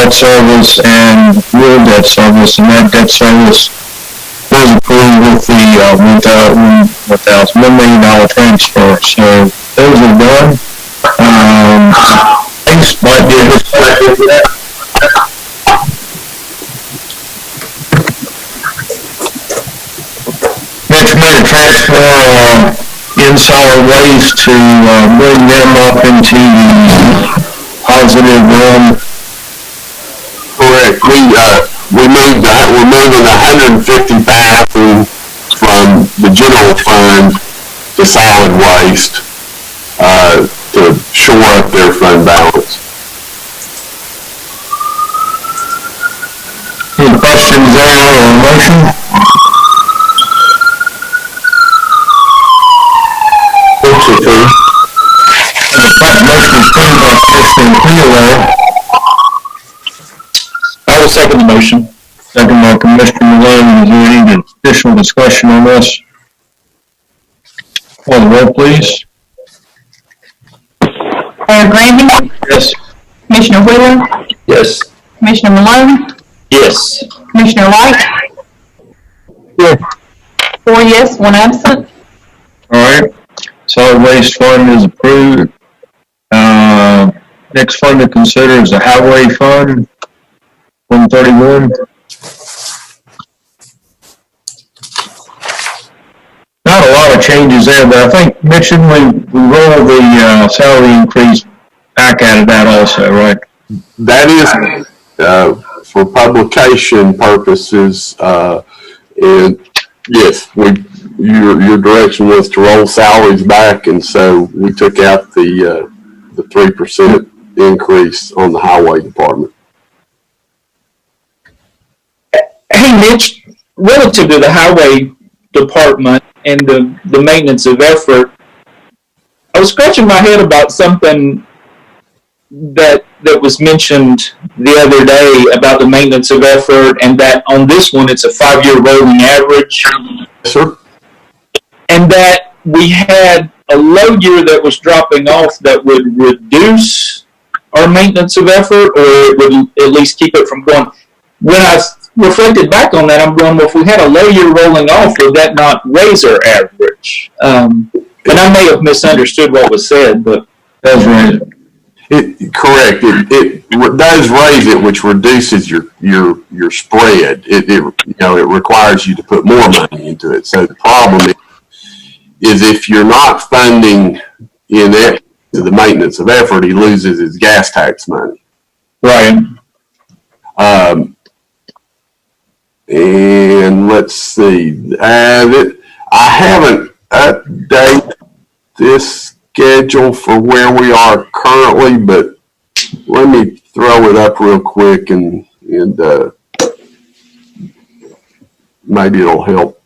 debt service and real debt service, and that debt service was approved with the $1 million transfer. So those are done. Thanks, but Mitch made a transfer in solid waste to bring them up into the positive realm. Correct. We're moving 150,000 from the general fund to solid waste to shore up their fund balance. Any questions there or a motion? Motion approved by Commissioner Clearway. I will second the motion. Second by Commissioner Malone. Is there any additional discussion on this? Call the roll, please. Mayor Granby? Yes. Commissioner Wheeler? Yes. Commissioner Malone? Yes. Commissioner White? Yes. 4 yes, 1 absent. All right. Solid waste fund is approved. Next fund to consider is the highway fund, 131. Not a lot of changes there, but I think, Mitch, we roll the salary increase back out of that also, right? That is for publication purposes, and yes, your direction was to roll salaries back, and so we took out the 3% increase on the highway department. Hey, Mitch, relative to the highway department and the maintenance of effort, I was scratching my head about something that was mentioned the other day about the maintenance of effort, and that on this one it's a 5-year rolling average. Sir? And that we had a low year that was dropping off that would reduce our maintenance of effort, or it would at least keep it from going. When I reflected back on that, I'm going, well, if we had a low year rolling off, would that not raise our average? And I may have misunderstood what was said, but That's right. Correct. It does raise it, which reduces your spread. It requires you to put more money into it. So the problem is if you're not funding in it the maintenance of effort, he loses his gas tax money. Right. And let's see. I haven't updated this schedule for where we are currently, but let me throw it up real quick and maybe it'll help.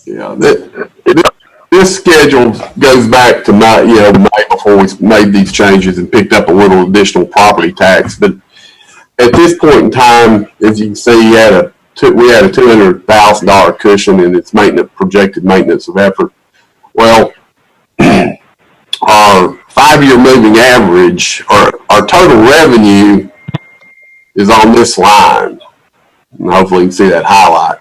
Yeah, this schedule goes back to May before we made these changes and picked up a little additional property tax. But at this point in time, as you can see, we had a $200,000 cushion in its projected maintenance of effort. Well, our 5-year moving average, or our total revenue, is on this line. And hopefully you can see that highlight.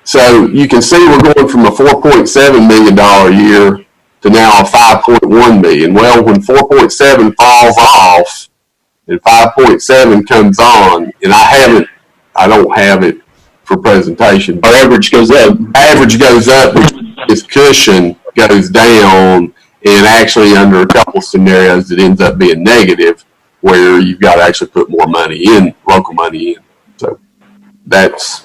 So you can see we're going from a $4.7 million a year to now a $5.1 million. Well, when 4.7 falls off and 5.7 comes on, and I don't have it for presentation. our average goes up. Average goes up, this cushion goes down, and actually under a couple of scenarios it ends up being negative, where you've got to actually put more money in, local money in. So that's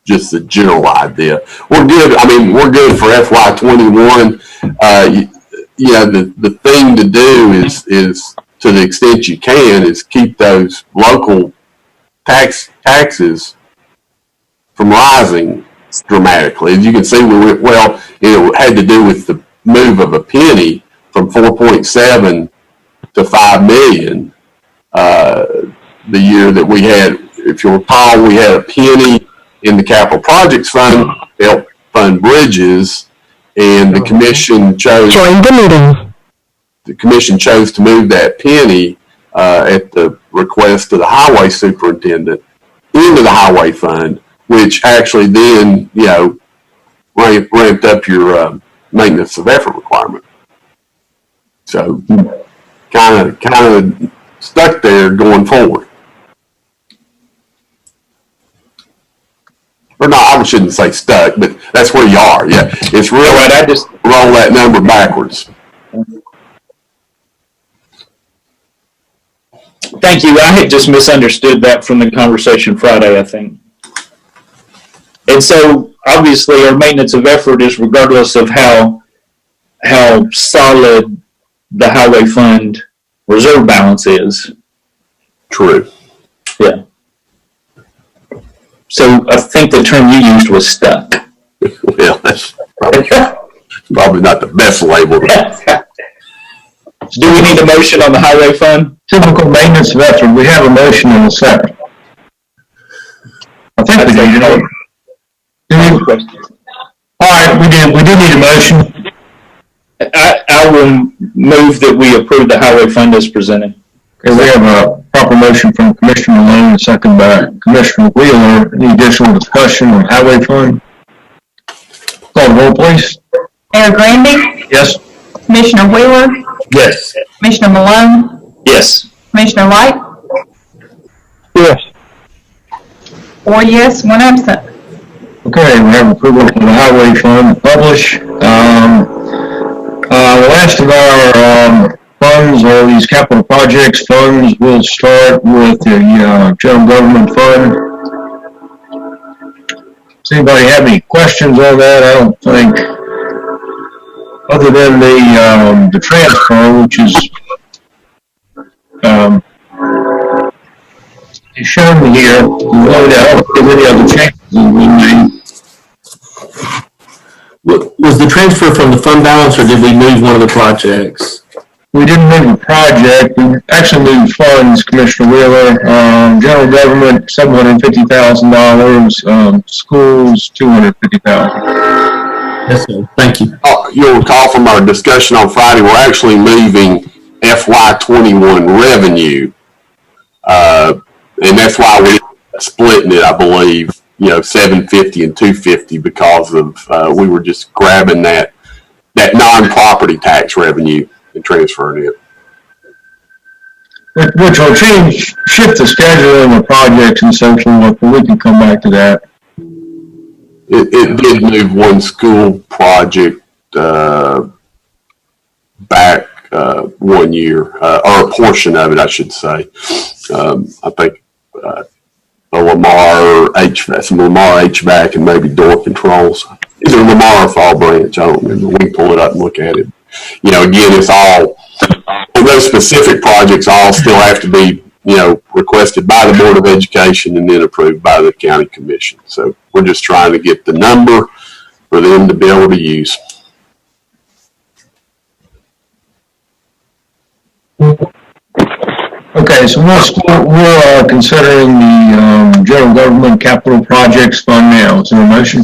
just the general idea. We're good. I mean, we're good for FY21. The thing to do is to the extent you can is keep those local taxes from rising dramatically. As you can see, it had to do with the move of a penny from 4.7 to 5 million. The year that we had, if you recall, we had a penny in the capital projects fund to help fund bridges, And the commission chose to move that penny at the request of the highway superintendent into the highway fund, which actually then, ramped up your maintenance of effort requirement. So kind of stuck there going forward. Or no, I shouldn't say stuck, but that's where you are. Yeah, it's really Right, I just roll that number backwards. thank you. I had just misunderstood that from the conversation Friday, I think. And so obviously our maintenance of effort is regardless of how solid the highway fund reserve balance is. True. Yeah. So I think the term you used was stuck. Well, that's probably not the best label. Do we need a motion on the highway fund? Typical maintenance of effort, we have a motion in a second. I think we did, all right, we do need a motion. I will move that we approve the highway fund as presented. Okay, we have a proper motion from Commissioner Malone, a second by Commissioner Wheeler. Any additional discussion on highway fund? Call the roll, please. Mayor Granby? Yes. Commissioner Wheeler? Yes. Commissioner Malone? Yes. Commissioner Light? Yes. 4 yes, 1 absent. Okay, we have approval for the highway fund to publish. The last of our funds are these capital projects funds. We'll start with the general government fund. Does anybody have any questions on that? I don't think, other than the transfer, which is shown here. No doubt, if any other changes we made. Was the transfer from the fund balance, or did we move one of the projects? We didn't move the project, we actually moved funds, Commissioner Wheeler. General government, $750,000, schools, $250,000. Yes, sir. Thank you. You'll recall from our discussion on Friday, we're actually moving FY21 revenue. And that's why we're splitting it, I believe, 750 and 250, because of, we were just grabbing that non-property tax revenue and transferring it. Which will shift the schedule and the projects and so forth, but we can come back to that. It did move one school project back 1 year, or a portion of it, I should say. I think a Lamar HVAC and maybe door controls. Either Lamar or Fall Branch, I don't remember. We can pull it up and look at it. Again, it's all, those specific projects all still have to be, requested by the Board of Education and then approved by the County Commission. So we're just trying to get the number for them to be able to use. Okay, so we're considering the general government capital projects fund now. Is there a motion?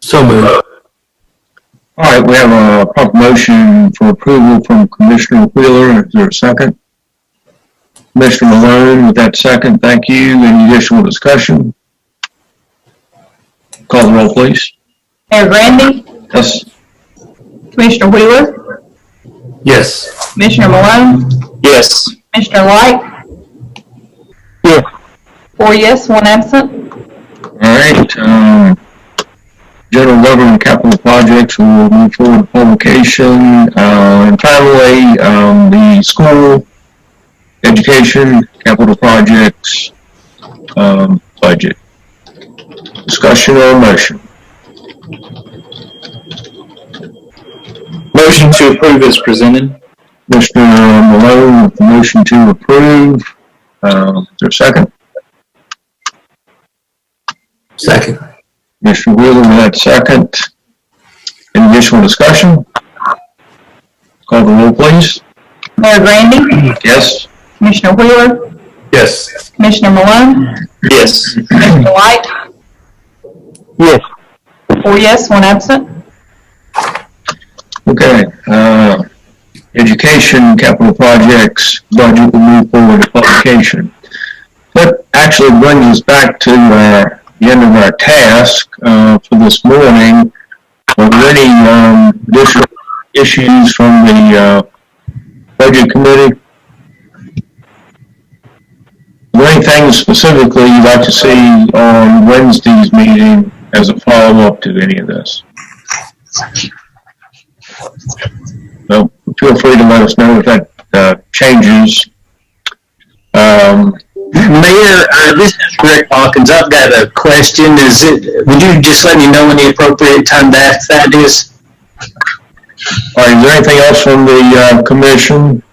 So moved. All right, we have a proper motion for approval from Commissioner Wheeler. Is there a second? Commissioner Malone with that second. Thank you. Any additional discussion? Call the roll, please. Mayor Granby? Yes. Commissioner Wheeler? Yes. Commissioner Malone? Yes. Commissioner Light? Yeah. 4 yes, 1 absent. All right. General government capital projects will move forward to publication. And finally, the school education capital projects budget. Discussion or motion? Motion to approve as presented. Commissioner Malone with the motion to approve. Is there a second? Second. Commissioner Wheeler with that second. Any additional discussion? Call the roll, please. Mayor Granby? Yes. Commissioner Wheeler? Yes. Commissioner Malone, Yes. Commissioner White, Yes. 4 yes, 1 absent. Okay, education capital projects budget will move forward to publication. That actually brings us back to the end of our task for this morning. Are there any additional issues from the budget committee? Is there anything specifically you'd like to see on Wednesday's meeting as a follow-up to any of this? So feel free to let us know if that changes. Mayor, this is Rick Hawkins. I've got a question. Would you just let me know when the appropriate time to ask that is? All right, is there anything else from the commission?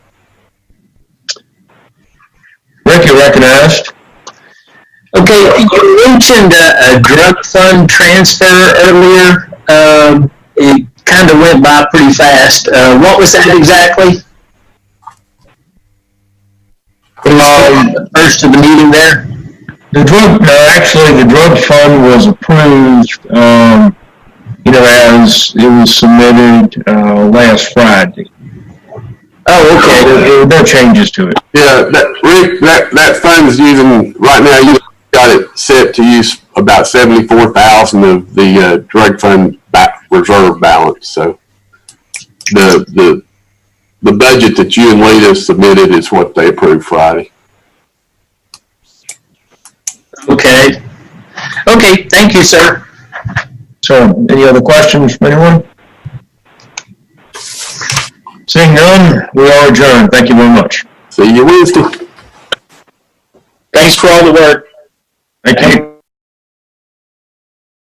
Rick, you're recognized. Okay, you mentioned a drug fund transfer earlier. It kind of went by pretty fast. What was that exactly? First of the meeting there? The drug fund was approved, as it was submitted last Friday. Oh, okay. There were no changes to it. Yeah, Rick, that fund is using, right now, you got it set to use about 74,000 of the drug fund reserve balance. So the budget that you and Lita submitted is what they approved Friday. Okay. Okay, thank you, sir. So, any other questions from anyone? Seeing none, we are adjourned. Thank you very much. See you Wednesday. Thanks for all the work. Thank you.